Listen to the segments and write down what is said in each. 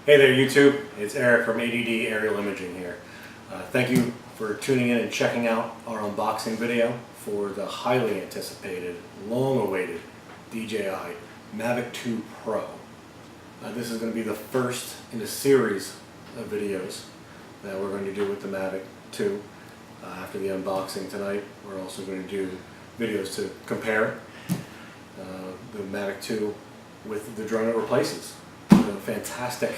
Hey there YouTube, it's Eric from ADD Aerial Imaging here. Thank you for tuning in and checking out our unboxing video for the highly anticipated, long-awaited DJI Mavic 2 Pro. This is going to be the first in a series of videos that we're going to do with the Mavic 2. After the unboxing tonight, we're also going to do videos to compare the Mavic 2 with the drone it replaces. The fantastic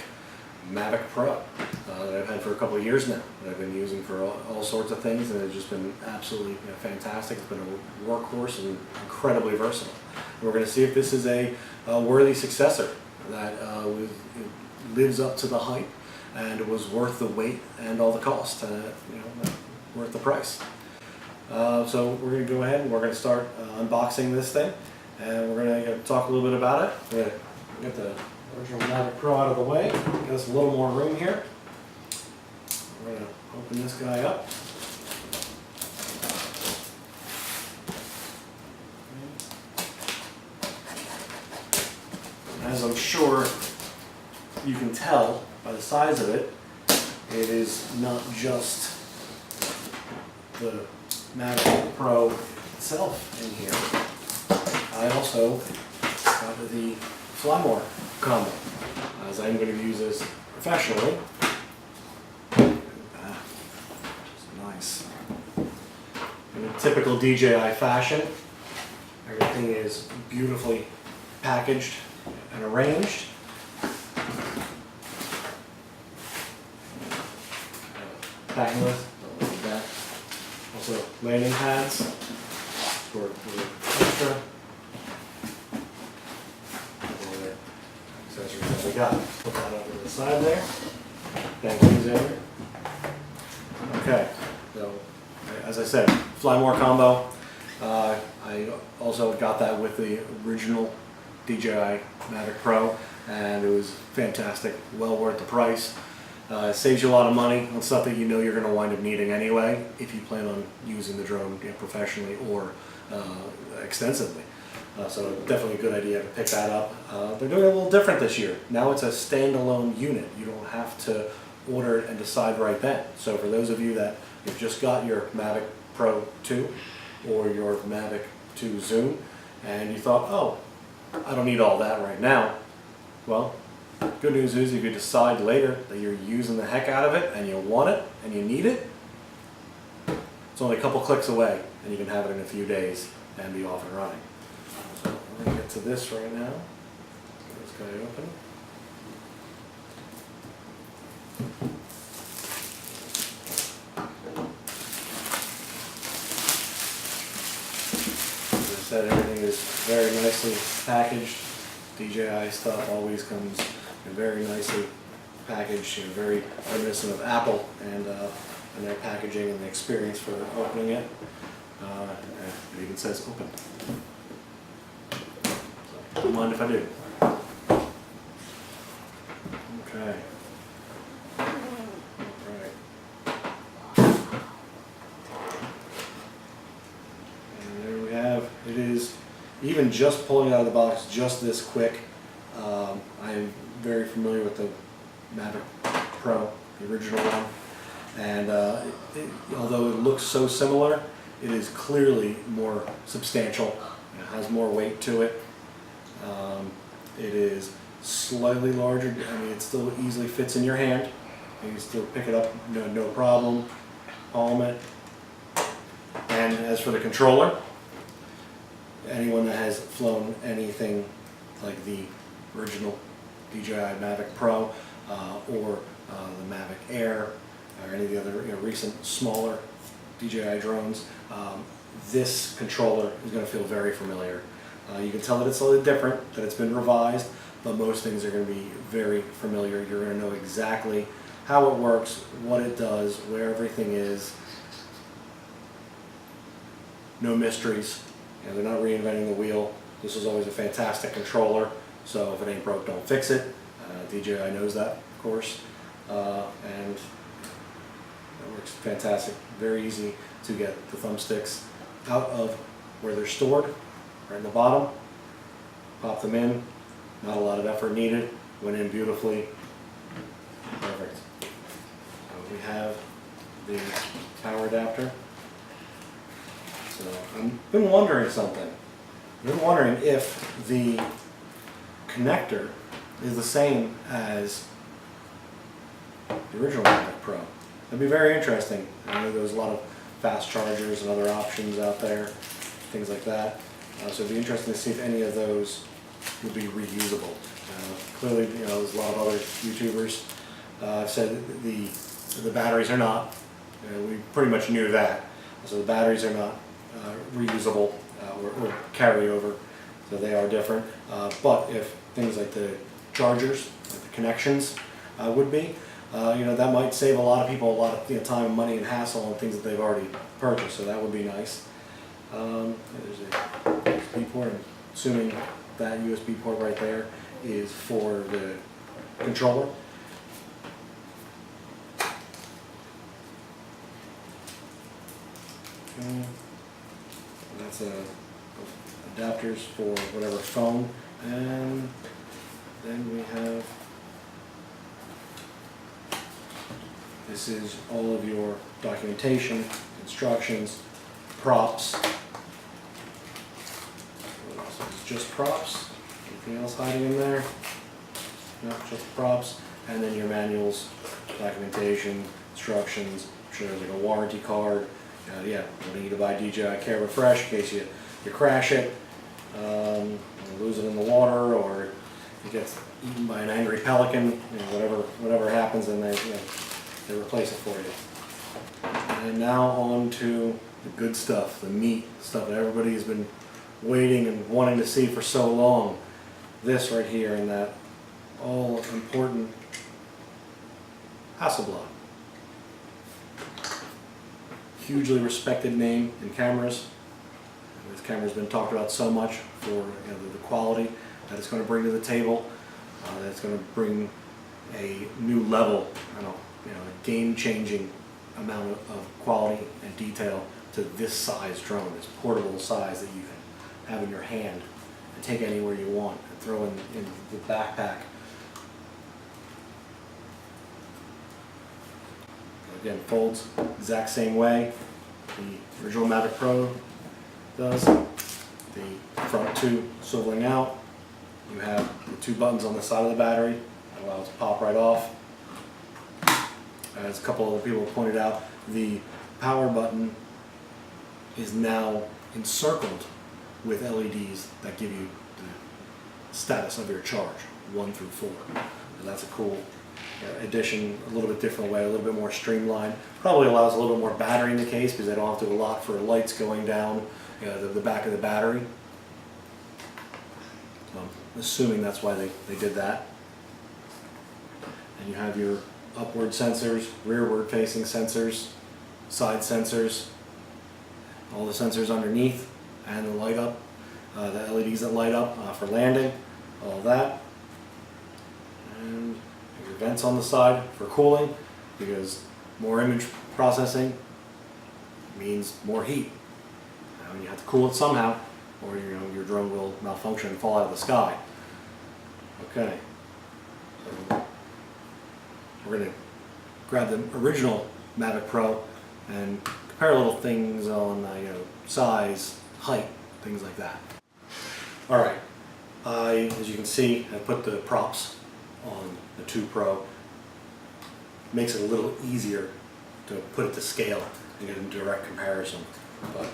Mavic Pro that I've had for a couple of years now, that I've been using for all sorts of things, and it's just been absolutely fantastic. It's been a workhorse and incredibly versatile. And we're going to see if this is a worthy successor that lives up to the hype and was worth the wait and all the cost, worth the price. So we're going to go ahead and we're going to start unboxing this thing, and we're going to talk a little bit about it. We're going to get the original Mavic Pro out of the way, give us a little more room here. We're going to open this guy up. As I'm sure you can tell by the size of it, it is not just the Mavic Pro itself in here. I also got the Fly More combo, as I'm going to use this professionally. Nice. In a typical DJI fashion, everything is beautifully packaged and arranged. Packing list, don't look at that. Also landing pads for extra. Accessories that we got. Put that over to the side there. Thank you, Xavier. Okay, so as I said, Fly More combo. I also got that with the original DJI Mavic Pro, and it was fantastic. Well worth the price. It saves you a lot of money on stuff that you know you're going to wind up needing anyway, if you plan on using the drone professionally or extensively. So definitely a good idea to pick that up. They're doing it a little different this year. Now it's a standalone unit. You don't have to order it and decide right then. So for those of you that have just got your Mavic Pro 2 or your Mavic 2 Zoom, and you thought, oh, I don't need all that right now. Well, good news is if you decide later that you're using the heck out of it and you want it and you need it, it's only a couple clicks away and you can have it in a few days and be off and running. So we're going to get to this right now. Get this guy open. As I said, everything is very nicely packaged. DJI stuff always comes very nicely packaged, very reminiscent of Apple and their packaging and the experience for opening it. It even says open. So, don't mind if I do. Okay. Alright. And there we have, it is, even just pulling it out of the box just this quick. I am very familiar with the Mavic Pro, the original one, and although it looks so similar, it is clearly more substantial. It has more weight to it. It is slightly larger. I mean, it still easily fits in your hand. You can still pick it up, no problem, palm it. And as for the controller, anyone that has flown anything like the original DJI Mavic Pro or the Mavic Air or any of the other recent smaller DJI drones, this controller is going to feel very familiar. You can tell that it's slightly different, that it's been revised, but most things are going to be very familiar. You're going to know exactly how it works, what it does, where everything is. No mysteries. They're not reinventing the wheel. This was always a fantastic controller, so if it ain't broke, don't fix it. DJI knows that, of course, and it works fantastic. Very easy to get the thumbsticks out of where they're stored, right in the bottom. Pop them in, not a lot of effort needed. Went in beautifully. have the power adapter. So I've been wondering something. I've been wondering if the connector is the same as the original Mavic Pro. That'd be very interesting. I know there's a lot of fast chargers and other options out there, things like that. So it'd be interesting to see if any of those would be reusable. Clearly, there's a lot of other YouTubers have said that the batteries are not. We pretty much knew that. So the batteries are not reusable or carry over, so they are different. But if things like the chargers, like the connections would be, that might save a lot of people a lot of time and money and hassle on things that they've already purchased, so that would be nice. There's a USB port. I'm assuming that USB port right there is for the controller. Okay. That's adapters for whatever phone, and then we have, this is all of your documentation, instructions, props. What else? It's just props. Anything else hiding in there? No, just props. And then your manuals, documentation, instructions. I'm sure there's like a warranty card. Yeah, we'll need to buy DJI Care Refresh in case you crash it, lose it in the water, or it gets eaten by an angry pelican. Whatever happens, and they replace it for you. And now on to the good stuff, the meat stuff that everybody has been waiting and wanting to see for so long. This right here, and that all important Hasselblad. Hugely respected name in cameras. This camera's been talked about so much for the quality that it's going to bring to the table. That it's going to bring a new level, a game-changing amount of quality and detail to this size drone, this portable size that you can have in your hand and take anywhere you want and throw in the backpack. Again, folds exact same way the original Mavic Pro does. The front two swiveling out. You have the two buttons on the side of the battery that allow it to pop right off. As a couple other people pointed out, the power button is now encircled with LEDs that give you the status of your charge, 1 through 4. And that's a cool addition, a little bit different way, a little bit more streamlined. Probably allows a little bit more battery in the case because they don't have to do a lot for lights going down the back of the battery. So I'm assuming that's why they did that. And you have your upward sensors, rearward facing sensors, side sensors, all the sensors underneath, and the light up, the LEDs that light up for landing, all that. And your vents on the side for cooling, because more image processing means more heat. You have to cool it somehow, or your drone will malfunction and fall out of the sky. Okay, so we're going to grab the original Mavic Pro and compare little things on size, height, things like that. All right, as you can see, I put the props on the 2 Pro. Makes it a little easier to put it to scale and get a direct comparison. But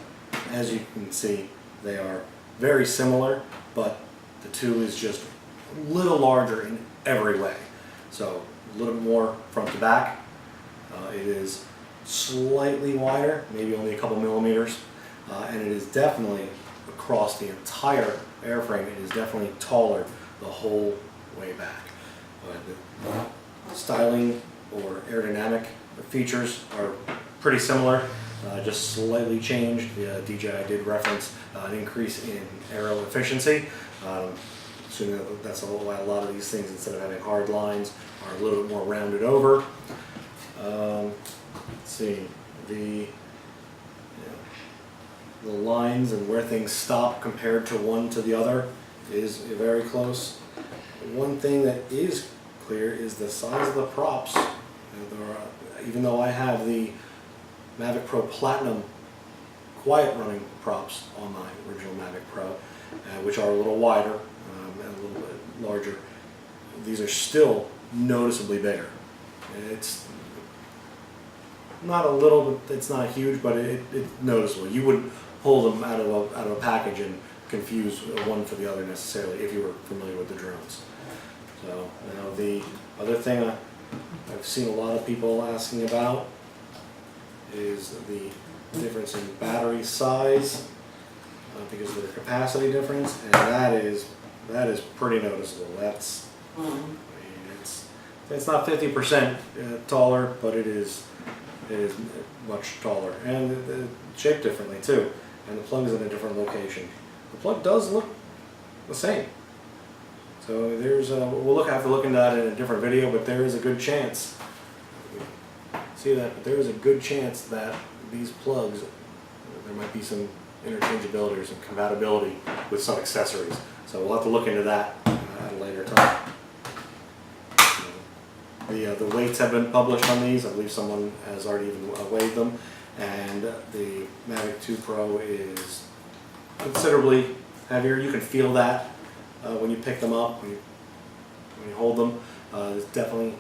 as you can see, they are very similar, but the 2 is just a little larger in every way. So a little bit more front to back. It is slightly wider, maybe only a couple millimeters, and it is definitely across the entire airframe. It is definitely taller the whole way back. The styling or aerodynamic features are pretty similar, just slightly changed. DJI did reference an increase in aero efficiency. Assuming that's why a lot of these things, instead of having hard lines, are a little bit more rounded over. Let's see, the lines and where things stop compared to one to the other is very close. One thing that is clear is the size of the props Even though I have the Mavic Pro Platinum quiet running props on my original Mavic Pro, which are a little wider and a little bit larger, these are still noticeably bigger. It's not a little, it's not huge, but it's noticeable. You wouldn't pull them out of a package and confuse one for the other necessarily if you were familiar with the drones. So now the other thing I've seen a lot of people asking about is the difference in battery size because of the capacity difference, and that is pretty noticeable. That's I mean, it's not 50% taller, but it is much taller, and it's shaped differently too, and the plug is in a different location. The plug does look the same. So there's we'll have to look into that in a different video, but there is a good chance. See that? But there is a good chance that these plugs, there might be some interchangeability or some compatibility with some accessories. So we'll have to look into that at a later time. The weights have been published on these. I believe someone has already even weighed them, and the Mavic 2 Pro is considerably heavier. You can feel that when you pick them up, when you hold them. It's definitely,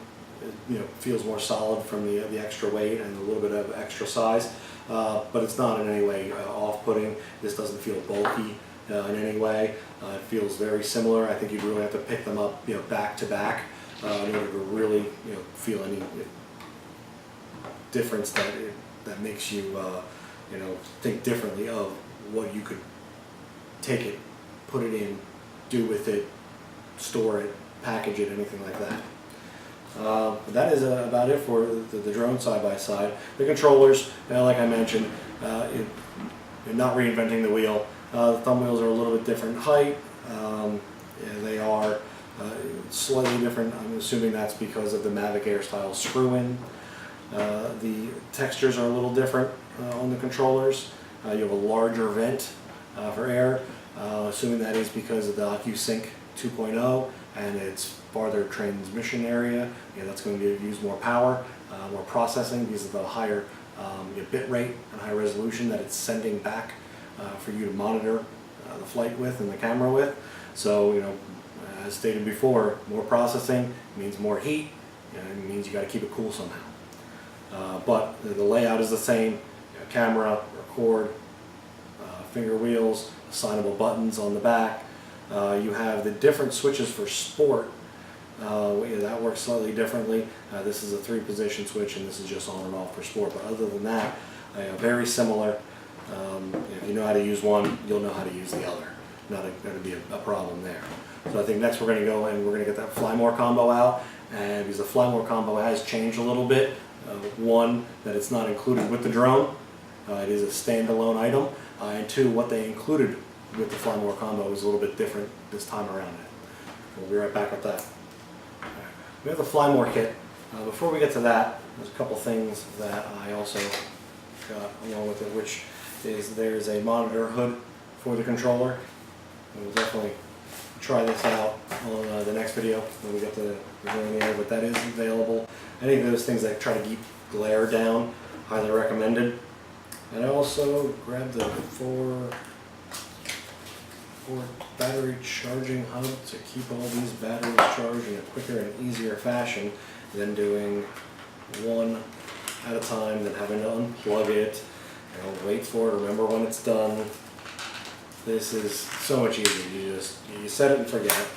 feels more solid from the extra weight and a little bit of extra size, but it's not in any way off-putting. This doesn't feel bulky in any way. It feels very similar. I think you'd really have to pick them up, back to back in order to really, feel any difference that makes you, think differently of what you could take it, put it in, do with it, store it, package it, anything like that. That is about it for the drone side-by-side. The controllers, like I mentioned, you're not reinventing the wheel. The thumb wheels are a little bit different height. They are slightly different. I'm assuming that's because of the Mavic Air style screw-in. The textures are a little different on the controllers. You have a larger vent for air, assuming that is because of the OcuSync 2.0 and its farther transmission area. That's going to use more power, more processing because of the higher bit rate and high resolution that it's sending back for you to monitor the flight with and the camera with. So, as stated before, more processing means more heat, and it means you got to keep it cool somehow. But the layout is the same: camera, record, finger wheels, assignable buttons on the back. You have the different switches for sport. That works slightly differently. This is a 3-position switch, and this is just on and off for sport. But other than that, very similar. If you know how to use one, you'll know how to use the other. Not going to be a problem there. So I think next we're going to go and we're going to get that Fly More combo out, and because the Fly More combo has changed a little bit. One, that it's not included with the drone. It is a standalone item. And two, what they included with the Fly More combo is a little bit different this time around. We'll be right back with that. We have the Fly More kit. Before we get to that, there's a couple things that I also got along with it, which is there's a monitor hood for the controller. We'll definitely try this out on the next video when we get the drone in the air, but that is available. Any of those things that try to keep glare down, highly recommended. And I also grabbed the four battery charging hub to keep all these batteries charged in a quicker and easier fashion than doing one at a time, then having to unplug it, wait for it, remember when it's done. This is so much easier. You set it and forget it.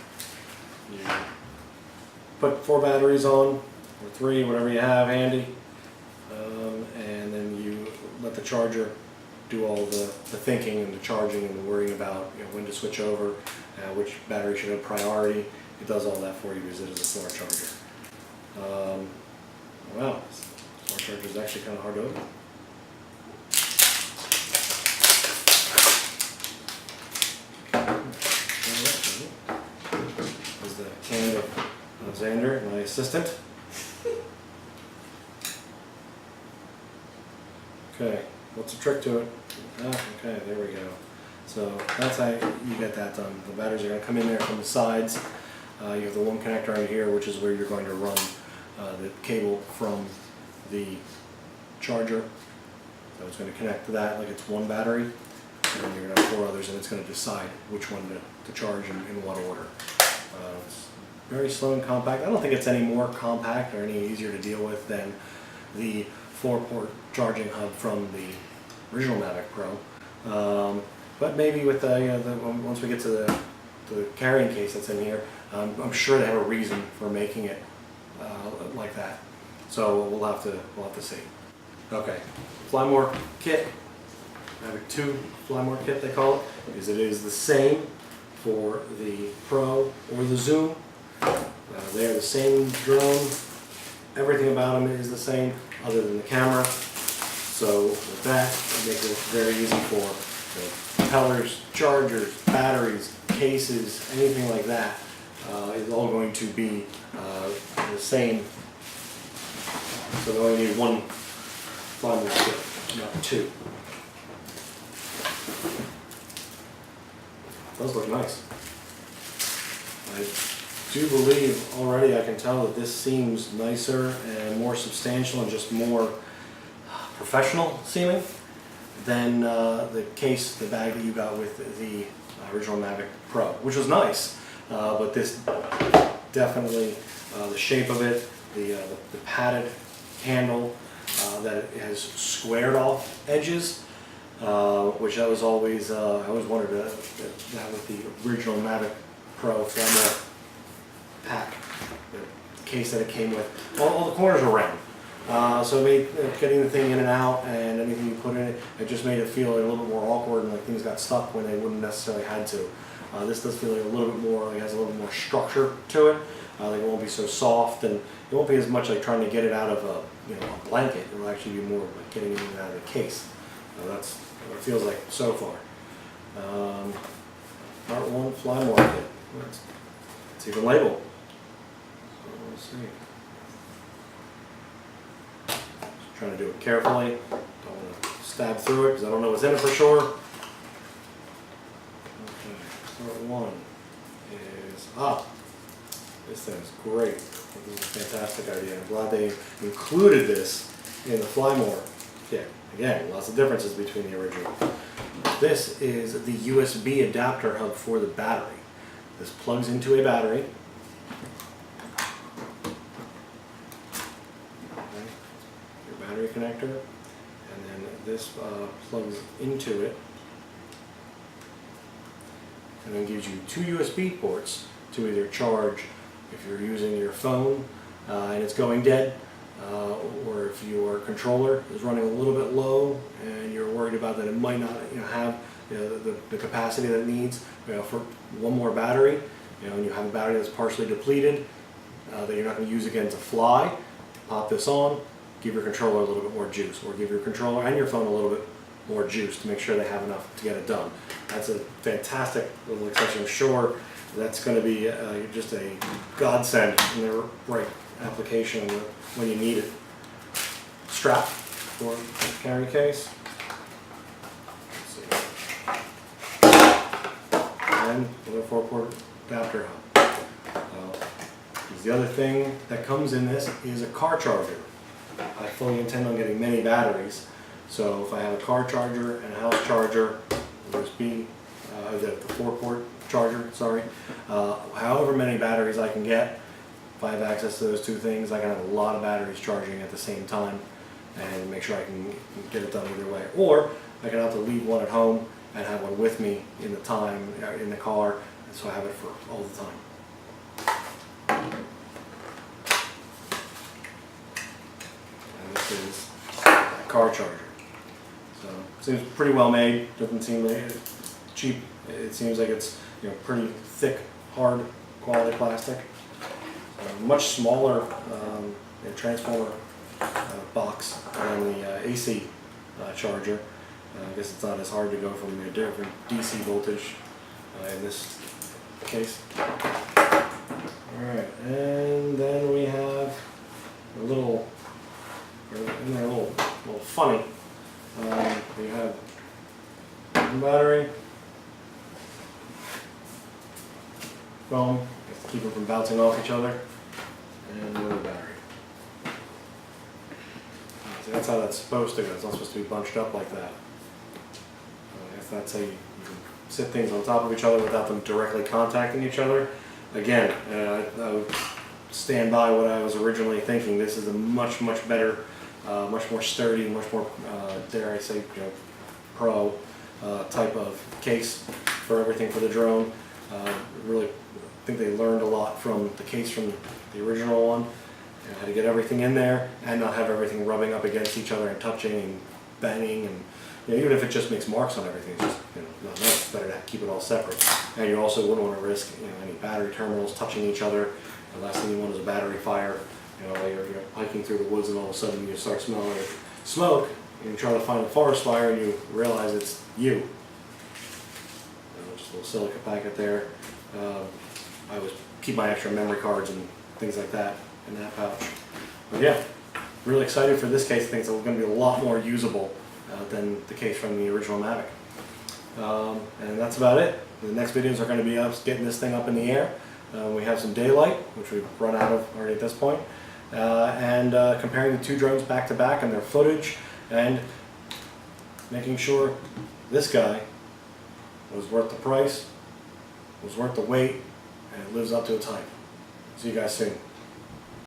You put 4 batteries on, or 3, whatever you have handy, and then you let the charger do all the thinking and the charging and the worrying about when to switch over, which battery should have priority. It does all that for you because it is a smart charger. Wow, smart charger is actually kind of hard to open. There's the can of Xander, my assistant. Okay, what's the trick to it? Okay, there we go. So that's how you get that done. The batteries are going to come in there from the sides. You have the one connector right here, which is where you're going to run the cable from the charger. So it's going to connect to that like it's one battery, and then you're going to have 4 others, and it's going to decide which one to charge in what order. It's very slow and compact. I don't think it's any more compact or any easier to deal with than the 4-port charging hub from the original Mavic Pro. But maybe with once we get to the carrying case that's in here, I'm sure they have a reason for making it like that. So we'll have to see. Okay, Flymore kit. Mavic 2 Flymore kit they call it, because it is the same for the Pro or the Zoom. They are the same drone. Everything about them is the same, other than the camera. So with that, it makes it very easy for propellers, chargers, batteries, cases, anything like that. Is all going to be the same. So they only need one Flymore kit, not 2. Those look nice. I do believe already I can tell that this seems nicer and more substantial and just more professional seeming than the case, the bag that you got with the original Mavic Pro, which was nice, but this definitely, the shape of it, the padded handle, that it has squared off edges, which I was always, I always wanted that with the original Mavic Pro Flymore pack, the case that it came with. All the corners are round. So it made getting the thing in and out and anything you put in it, it just made it feel a little bit more awkward and like things got stuck when they wouldn't necessarily had to. This does feel like a little bit more, like it has a little bit more structure to it. Like it won't be so soft, and it won't be as much like trying to get it out of a blanket. It will actually be more like getting it in and out of the case. That's what it feels like so far. Part 1 Flymore kit. It's even labeled. So let's see. Just trying to do it carefully. Don't want to stab through it because I don't know what's in it for sure. Okay, part 1 is this thing's great. This is a fantastic idea. I'm glad they included this in the Flymore kit. Again, lots of differences between the original. This is the USB adapter hub for the battery. This plugs into a battery. Okay. Your battery connector. And then this plugs into it. And then gives you 2 USB ports to either charge if you're using your phone and it's going dead, or if your controller is running a little bit low and you're worried about that it might not have the capacity that it needs for one more battery, and you have a battery that's partially depleted that you're not going to use again to fly, pop this on, give your controller a little bit more juice, or give your controller and your phone a little bit more juice to make sure they have enough to get it done. That's a fantastic little extension. I'm sure that's going to be just a godsend in the right application when you need it. Strap for the carry case. And the 4-port adapter hub. The other thing that comes in this is a car charger. I fully intend on getting many batteries, so if I have a car charger and a house charger, USB, the 4-port charger, sorry, however many batteries I can get, if I have access to those 2 things, I can have a lot of batteries charging at the same time and make sure I can get it done either way. Or I can have to leave one at home and have one with me in the car, so I have it for all the time. And this is a car charger. So it seems pretty well made. Doesn't seem like it's cheap. It seems like it's pretty thick, hard quality plastic. Much smaller transformer box than the AC charger. I guess it's not as hard to go from a different DC voltage in this case. Alright, and then we have a little funny. We have one battery, foam, to keep them from bouncing off each other, and another battery. That's how that's supposed to go. It's not supposed to be bunched up like that. If that's how you can sit things on top of each other without them directly contacting each other. Again, I would stand by what I was originally thinking. This is a much better, much more sturdy, much more, dare I say, pro type of case for everything for the drone. Really think they learned a lot from the case from the original one. How to get everything in there and not have everything rubbing up against each other and touching and banging, and even if it just makes marks on everything, it's just not nice. It's better to keep it all separate. And you also wouldn't want to risk any battery terminals touching each other. The last thing you want is a battery fire. While you're hiking through the woods and all of a sudden you start smelling smoke and you try to find a forest fire and you realize it's you. Just a little silica packet there. I always keep my extra memory cards and things like that in that pouch. But yeah, really excited for this case. I think it's going to be a lot more usable than the case from the original Mavic. And that's about it. The next videos are going to be us getting this thing up in the air. We have some daylight, which we've run out of already at this point, and comparing the two drones back to back and their footage, and making sure this guy was worth the price, was worth the wait, and it lives up to its hype. See you guys soon.